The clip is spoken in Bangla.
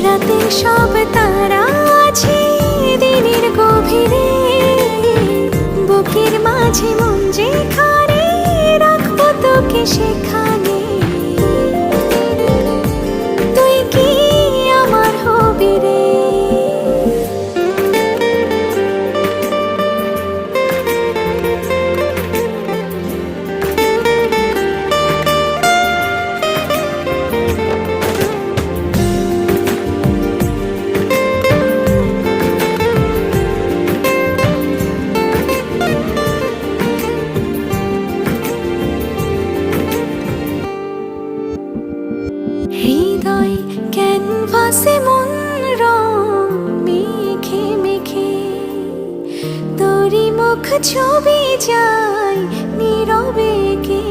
রাতের সব তারা আছে দিনের গভীরে, বুকের মাঝে মন যেখানে রাখবো তোকে সেখানে। তুই কি আমার হবি রে? হৃদয় ক্যানভাসে মন রং মেখে মেখে, তোরই মুখ ছবি যায় নীরবে কে।